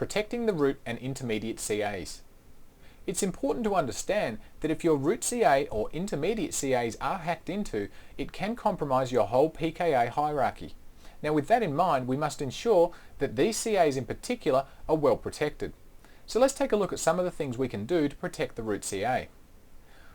protecting the root and intermediate CAs. It's important to understand that if your root CA or intermediate CAs are hacked into, it can compromise your whole PKA hierarchy. Now with that in mind, we must ensure that these CAs in particular are well protected. So let's take a look at some of the things we can do to protect the root CA.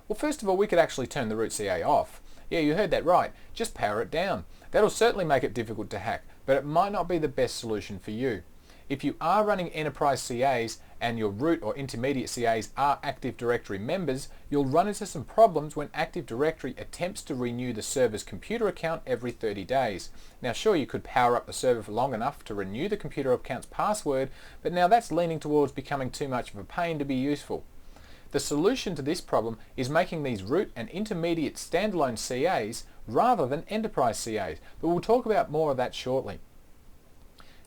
Well, first of all, we could actually turn the root CA off. Yeah, you heard that right. Just power it down. That'll certainly make it difficult to hack, but it might not be the best solution for you. If you are running enterprise CAs and your root or intermediate CAs are Active Directory members, you'll run into some problems when Active Directory attempts to renew the server's computer account every 30 days. Now sure, you could power up the server for long enough to renew the computer account's password, but now that's leaning towards becoming too much of a pain to be useful. The solution to this problem is making these root and intermediate standalone CAs rather than enterprise CAs, but we'll talk about more of that shortly.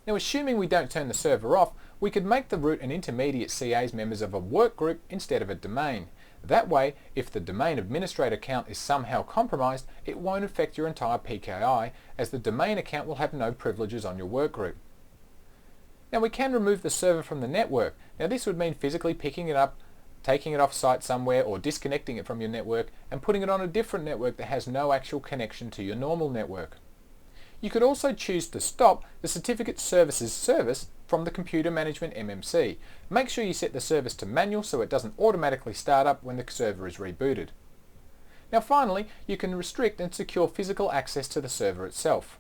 Now assuming we don't turn the server off, we could make the root and intermediate CAs members of a workgroup instead of a domain. That way, if the domain administrator account is somehow compromised, it won't affect your entire PKI, as the domain account will have no privileges on your workgroup. Now we can remove the server from the network. Now this would mean physically picking it up, taking it off site somewhere, or disconnecting it from your network and putting it on a different network that has no actual connection to your normal network. You could also choose to stop the Certificate Services service from the Computer Management MMC. Make sure you set the service to manual so it doesn't automatically start up when the server is rebooted. Now finally, you can restrict and secure physical access to the server itself.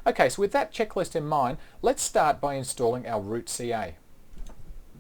Okay, so with that checklist in mind, let's start by installing our root CA.